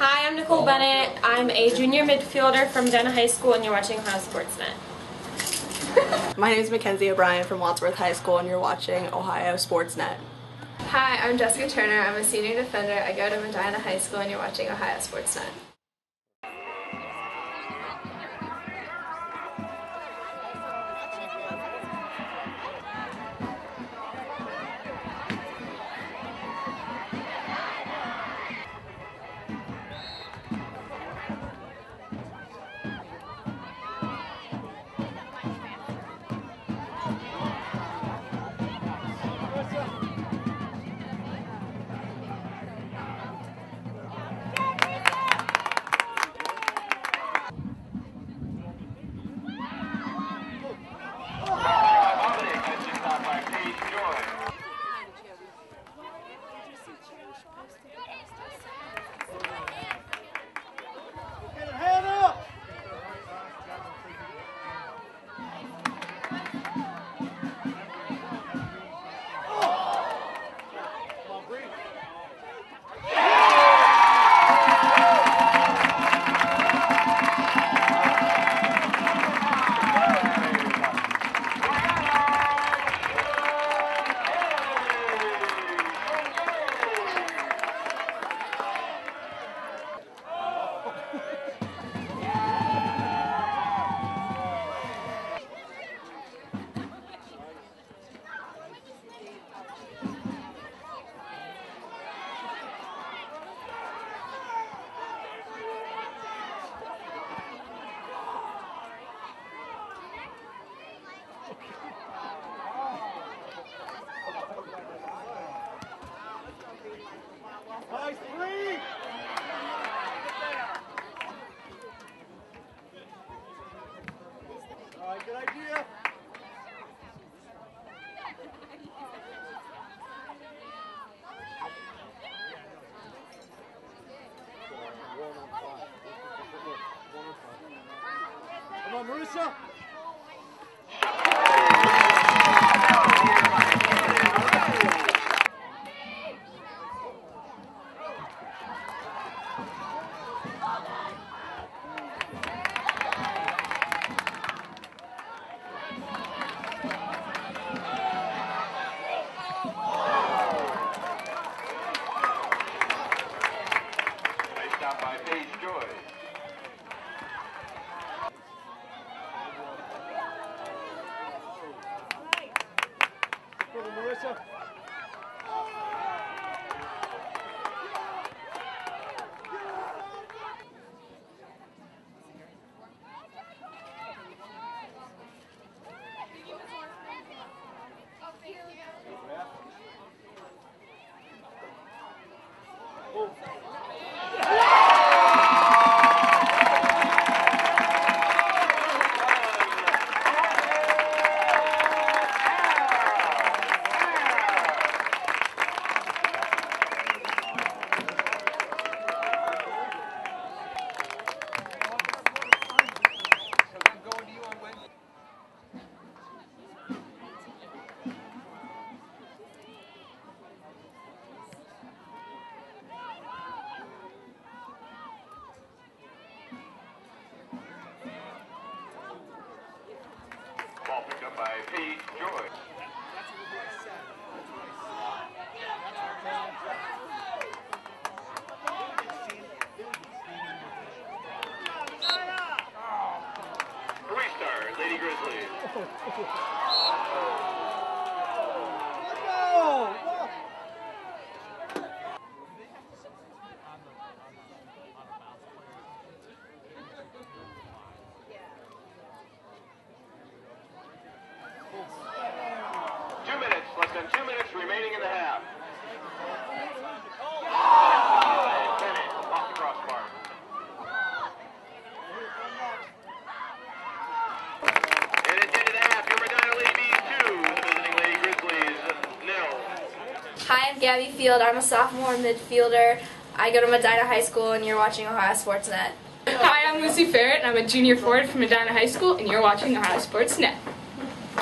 Hi, I'm Nicole Bennett. I'm a junior midfielder from Medina High School, and you're watching Ohio Sportsnet. My name is Mackenzie O'Brien from Wadsworth High School, and you're watching Ohio Sportsnet. Hi, I'm Jessica Turner. I'm a senior defender. I go to Medina High School, and you're watching Ohio Sportsnet. Nice three! All right, good idea. Come on, Marissa. Marissa. Ball picked up by Pete Joy. Restart, Lady Girzzlies. Let's go! 2 minutes, less than 2 minutes remaining in the half. Bennett off the crossbar. And it's into the half. Your Medina Ladies 2, the visiting Lady Girzzlies 0. Hi, I'm Gabby Field. I'm a sophomore midfielder. I go to Medina High School, and you're watching Ohio Sportsnet. Hi, I'm Lucy Ferret, and I'm a junior forward from Medina High School, and you're watching Ohio Sportsnet.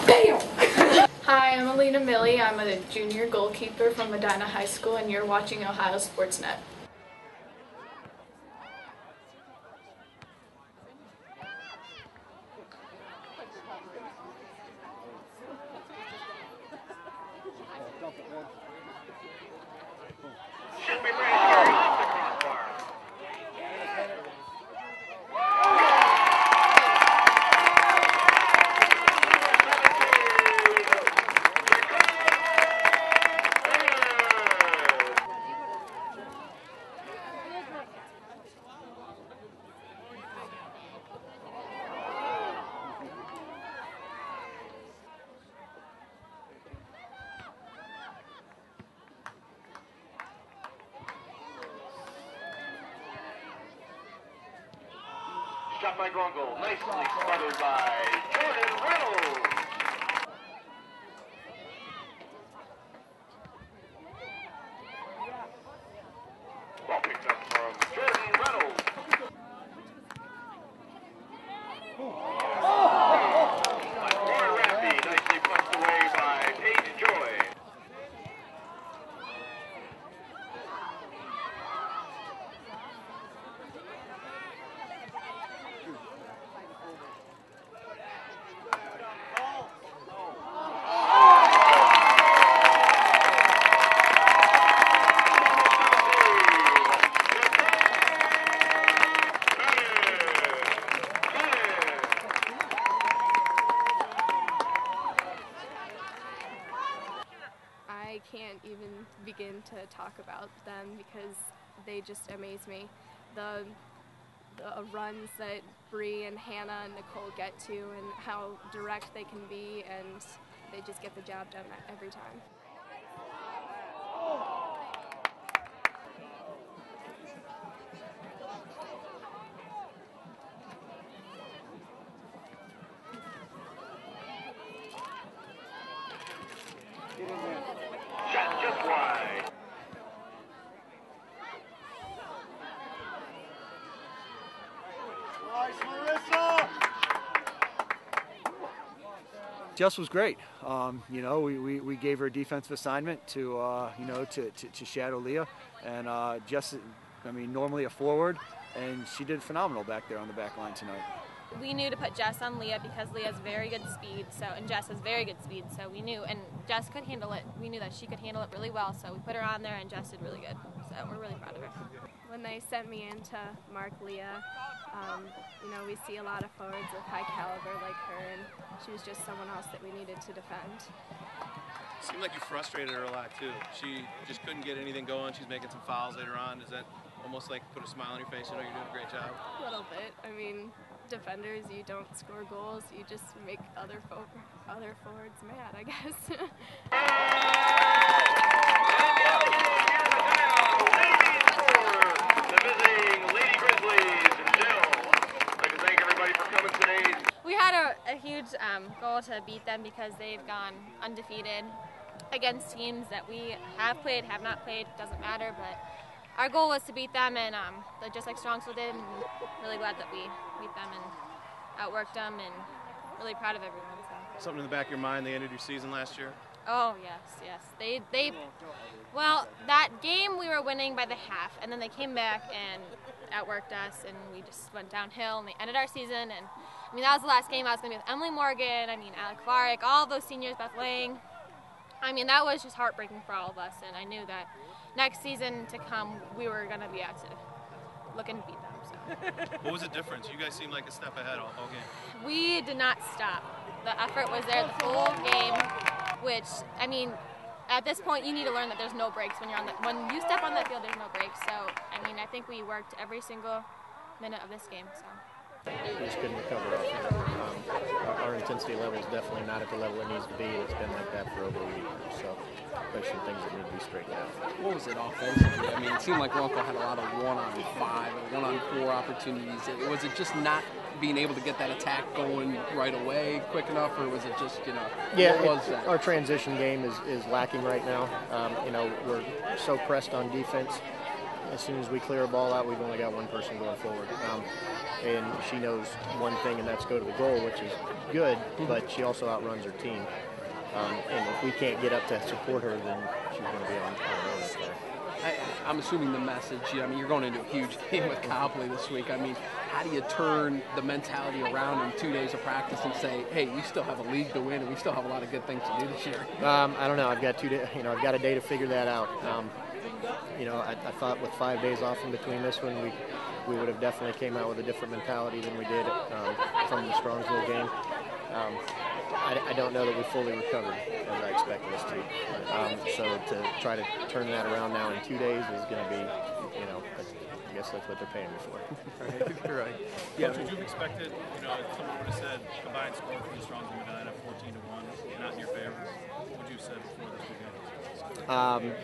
Bam! Hi, I'm Alina Milley. I'm a junior goalkeeper from Medina High School, and you're watching Ohio Sportsnet. Should be ready to carry off the crossbar. Shot by Grungle, nicely smothered by Jordan Reynolds. Ball picked up from Jordan Reynolds. By Lauren Rampy, nicely punched away by Paige Joy. I can't even begin to talk about them because they just amaze me. The runs that Bree and Hannah and Nicole get to and how direct they can be, and they just get the job done every time. Shot just wide. Nice, Marissa! Jess was great. You know, we gave her a defensive assignment to you know, to shadow Leah, and Jess, I mean, normally a forward, and she did phenomenal back there on the back line tonight. We knew to put Jess on Leah because Leah's very good speed, and Jess has very good speed, so we knew, and Jess could handle it. We knew that she could handle it really well, so we put her on there, and Jess did really good. So we're really proud of her. When they sent me in to mark Leah, you know, we see a lot of forwards of high caliber like her, and she was just someone else that we needed to defend. Seemed like you frustrated her a lot too. She just couldn't get anything going. She's making some fouls later on. Does that almost like put a smile on your face? You know, you're doing a great job. A little bit. I mean, defenders, you don't score goals. You just make other forwards mad, I guess. The visiting Lady Girzzlies, Jill. I'd like to thank everybody for coming today. We had a huge goal to beat them because they've gone undefeated against teams that we have played, have not played, doesn't matter, but our goal was to beat them, and just like Strongsville did, and really glad that we beat them and outworked them, and really proud of everyone. So. Something in the back of your mind, they ended your season last year? Oh, yes. Well, that game we were winning by the half, and then they came back and outworked us, and we just went downhill, and they ended our season, and I mean, that was the last game I was going to be with Emily Morgan, Alec Varick, all those seniors, Beth Lang. I mean, that was just heartbreaking for all of us, and I knew that next season to come, we were going to be out to looking to beat them. So. What was the difference? You guys seemed like a step ahead all game. We did not stop. The effort was there the whole game, which, I mean, at this point, you need to learn that there's no breaks when when you step on that field. There's no breaks. So, I mean, I think we worked every single minute of this game. So. We just couldn't recover off it. Our intensity level is definitely not at the level it needs to be, and it's been like that for over a week. So there's some things that need to be straightened out. What was it offensively? I mean, it seemed like Ronco had a lot of 1-on-5 or 1-on-4 opportunities. Was it just not being able to get that attack going right away quick enough, or was it just, you know, what was that? Our transition game is lacking right now. You know, we're so pressed on defense. As soon as we clear a ball out, we've only got one person going forward. And she knows one thing, and that's go to the goal, which is good, but she also outruns her team. And if we can't get up to support her, then she's going to be on her own up there. I'm assuming the message, I mean, you're going into a huge game with Copley this week. I mean, how do you turn the mentality around in 2 days of practice and say, hey, we still have a league to win and we still have a lot of good things to do this year? I don't know. I've got 2 days. I've got a day to figure that out. I thought with 5 days off in between this one, we would have definitely came out with a different mentality than we did from the Strongsville game. I don't know that we fully recovered as I expected us to. So to try to turn that around now in 2 days is going to be, I guess that's what they're paying me for. You're right. Yeah. Coach, would you have expected, someone would have said combined score from the Strongsville Medina 14-1, not in your favor? What would you have said before this weekend?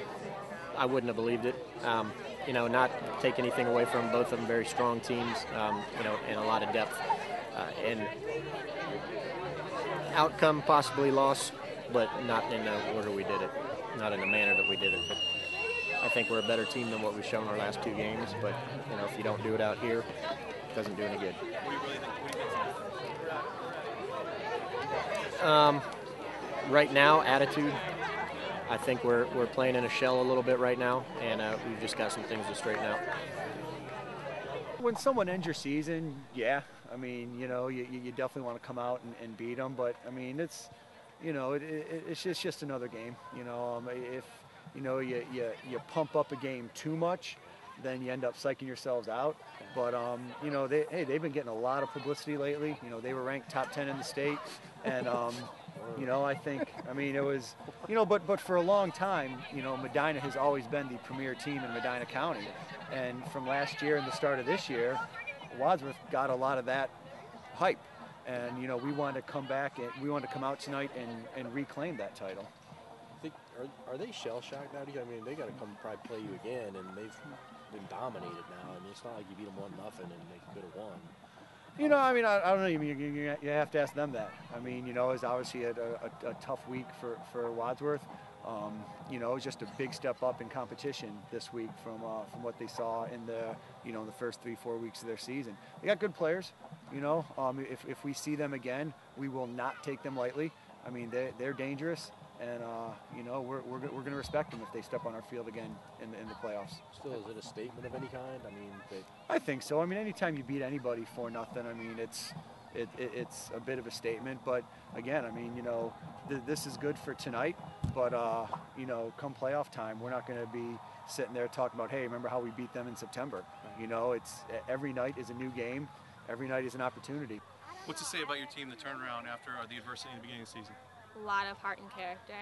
I wouldn't have believed it. Not take anything away from both of them, very strong teams, and a lot of depth. And outcome possibly loss, but not in the order we did it, not in the manner that we did it. But I think we're a better team than what we've shown our last 2 games. But if you don't do it out here, it doesn't do any good. Right now, attitude. I think we're playing in a shell a little bit right now, and we've just got some things to straighten out. When someone ends your season, yeah, I mean, you definitely want to come out and beat them, but I mean, it's just another game. If you pump up a game too much, then you end up psyching yourselves out. But they've been getting a lot of publicity lately. They were ranked top 10 in the state, and I think, it was, but for a long time, Medina has always been the premier team in Medina County. And from last year and the start of this year, Wadsworth got a lot of that hype. And, we wanted to come back and we wanted to come out tonight and reclaim that title. Are they shell-shocked now? I mean, they got to come probably play you again, and they've been dominated now. I mean, it's not like you beat them 1-0 and they could have won. I don't know. You have to ask them that. It was obviously a tough week for Wadsworth. It was just a big step up in competition this week from what they saw in the first 3-4 weeks of their season. They got good players. If we see them again, we will not take them lightly. They're dangerous. And, we're going to respect them if they step on our field again in the playoffs. Still, is it a statement of any kind? I think so. Anytime you beat anybody 4-0, it's a bit of a statement. But, again, this is good for tonight. But, come playoff time, we're not going to be sitting there talking about, hey, remember how we beat them in September? It's every night is a new game. Every night is an opportunity. What's to say about your team, the turnaround after the adversity in the beginning of the season? A lot of heart and character.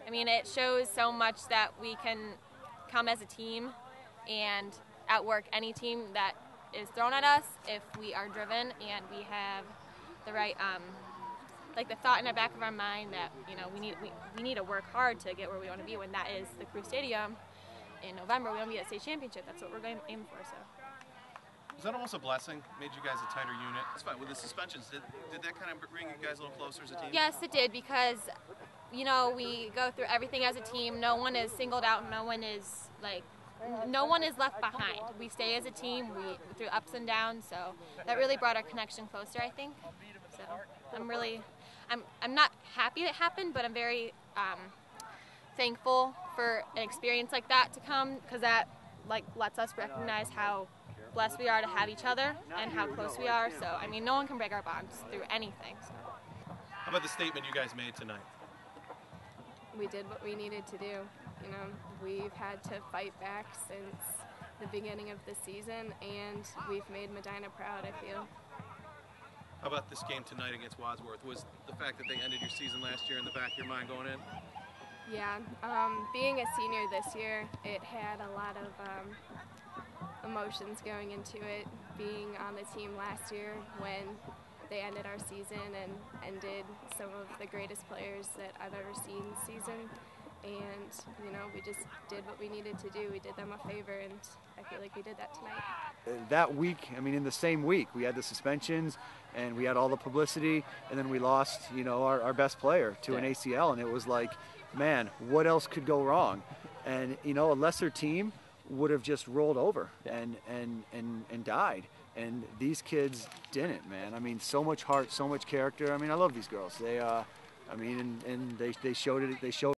It shows so much that we can come as a team and outwork any team that is thrown at us if we are driven and we have the right, the thought in the back of our mind that we need to work hard to get where we want to be. When that is the Crew Stadium in November, we want to be at state championship. That's what we're going to aim for. So. Was that almost a blessing? Made you guys a tighter unit? It's fine. With the suspensions, did that kind of bring you guys a little closer as a team? Yes, it did, because, we go through everything as a team. No one is singled out. No one is left behind. We stay as a team. We through ups and downs. So that really brought our connection closer, I think. So I'm not happy it happened, but I'm very thankful for an experience like that to come, because that lets us recognize how blessed we are to have each other and how close we are. So, no one can break our bonds through anything. So. How about the statement you guys made tonight? We did what we needed to do. We've had to fight back since the beginning of the season, and we've made Medina proud, I feel. How about this game tonight against Wadsworth? Was the fact that they ended your season last year in the back of your mind going in? Yeah. Being a senior this year, it had a lot of emotions going into it, being on the team last year when they ended our season and ended some of the greatest players that I've ever seen this season. And, we just did what we needed to do. We did them a favor, and I feel like we did that tonight. That week, in the same week, we had the suspensions and we had all the publicity, and then we lost, our best player to an ACL, and it was like, man, what else could go wrong? And, a lesser team would have just rolled over and died. And these kids didn't, man. So much heart, so much character. I love these girls. They, and they showed it. They showed